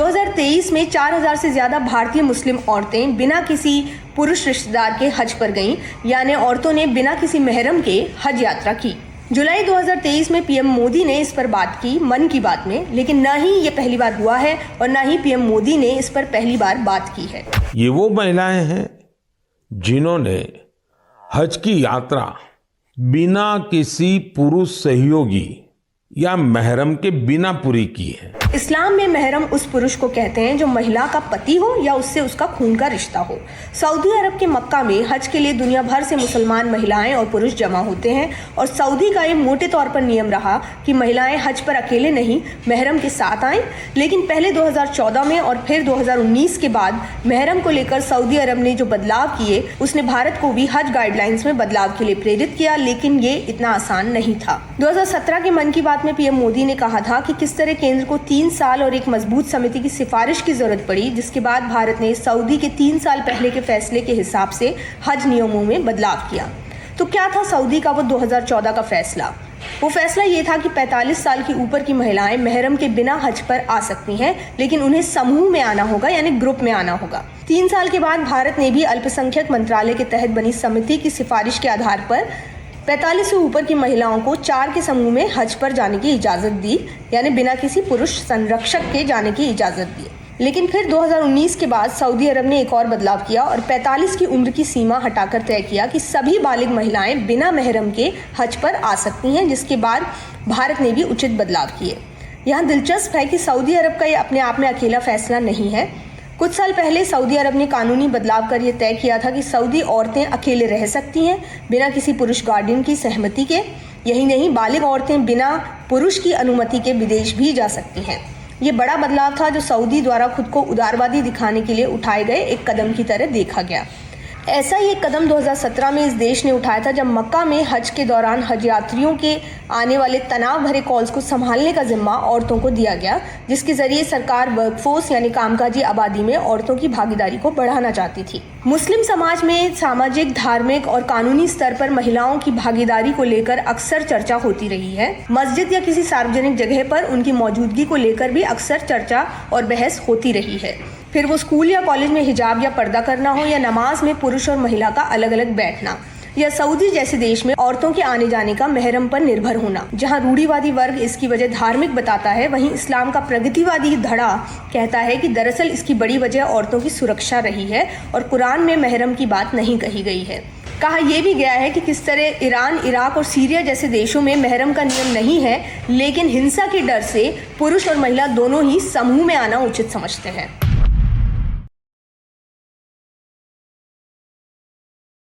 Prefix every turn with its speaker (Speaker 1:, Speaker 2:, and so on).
Speaker 1: 2023 में 4000 से ज्यादा भारतीय मुस्लिम औरतें बिना किसी पुरुष रिश्तेदार के हज पर गईं, यानी औरतों ने बिना किसी महरम के हज यात्रा की। जुलाई 2023 में पीएम मोदी ने इस पर बात की मन की बात में, लेकिन न ही ये पहली बार हुआ है और न ही पीएम मोदी ने इस पर पहली बार बात की है।
Speaker 2: ये वो महिलाएं हैं जिन्होंने हज की यात्रा बिना किसी पुरुष सहयोगी या महरम के बिना पूरी की है।
Speaker 1: इस्लाम में महरम उस पुरुष को कहते हैं जो महिला का पति हो या उससे उसका खून का रिश्ता हो। सऊदी अरब के मक्का में हज के लिए दुनिया भर से मुसलमान महिलाएं और पुरुष जमा होते हैं और सऊदी का ये मोटे तौर पर नियम रहा कि महिलाएं हज पर अकेले नहीं महरम के साथ आएं। लेकिन पहले 2014 में और फिर 2019 के बाद महरम को लेकर सऊदी अरब ने जो बदलाव किए, उसने भारत को भी हज गाइडलाइंस में बदलाव के लिए प्रेरित किया, लेकिन ये इतना आसान नहीं था। 2017 के मन की बात में पीएम मोदी ने कहा था कि किस तरह केंद्र को 3 साल और एक मजबूत समिति की सिफारिश की जरूरत पड़ी, जिसके बाद भारत ने सऊदी के 3 साल पहले के फैसले के हिसाब से हज नियमों में बदलाव किया। तो क्या था सऊदी का वो 2014 का फैसला? वो फैसला ये था कि 45 साल की ऊपर की महिलाएं महरम के बिना हज पर आ सकती हैं, लेकिन उन्हें समूह में आना होगा, यानी ग्रुप में आना होगा। 3 साल के बाद भारत ने भी अल्पसंख्यक मंत्रालय के तहत बनी समिति की सिफारिश के आधार पर 45 से ऊपर की महिलाओं को 4 के समूह में हज पर जाने की इजाज़त दी, यानी बिना किसी पुरुष संरक्षक के जाने की इजाज़त दी। लेकिन फिर 2019 के बाद सऊदी अरब ने एक और बदलाव किया और 45 की उम्र की सीमा हटाकर तय किया कि सभी बालिग महिलाएं बिना महरम के हज पर आ सकती हैं, जिसके बाद भारत ने भी उचित बदलाव किए। यहाँ दिलचस्प है कि सऊदी अरब का ये अपने आप में अकेला फैसला नहीं है। कुछ साल पहले सऊदी अरब ने कानूनी बदलाव कर यह तय किया था कि सऊदी औरतें अकेले रह सकती हैं बिना किसी पुरुष गार्डियन की सहमति के। यही नहीं, बालिग औरतें बिना पुरुष की अनुमति के विदेश भी जा सकती हैं। ये बड़ा बदलाव था जो सऊदी द्वारा खुद को उदारवादी दिखाने के लिए उठाए गए एक कदम की तरह देखा गया। ऐसा ही एक कदम 2017 में इस देश ने उठाया था, जब मक्का में हज के दौरान हज यात्रियों के आने वाले तनाव भरे कॉल्स को संभालने का जिम्मा औरतों को दिया गया, जिसके जरिए सरकार वर्कफोर्स यानी कामकाजी आबादी में औरतों की भागीदारी को बढ़ाना चाहती थी। मुस्लिम समाज में सामाजिक, धार्मिक और कानूनी स्तर पर महिलाओं की भागीदारी को लेकर अक्सर चर्चा होती रही है। मस्जिद या किसी सार्वजनिक जगह पर उनकी मौजूदगी को लेकर भी अक्सर चर्चा और बहस होती रही है। फिर वो स्कूल या कॉलेज में हिजाब या पर्दा करना हो, या नमाज में पुरुष और महिला का अलग अलग बैठना, या सऊदी जैसे देश में औरतों के आने जाने का महरम पर निर्भर होना। जहां रूढ़िवादी वर्ग इसकी वजह धार्मिक बताता है, वहीं इस्लाम का प्रगतिवादी धड़ा कहता है कि दरअसल इसकी बड़ी वजह औरतों की सुरक्षा रही है और कुरान में महरम की बात नहीं कही गई है। कहा यह भी गया है कि किस तरह ईरान, इराक और सीरिया जैसे देशों में महरम का नियम नहीं है, लेकिन हिंसा के डर से पुरुष और महिला दोनों ही समूह में आना उचित समझते हैं।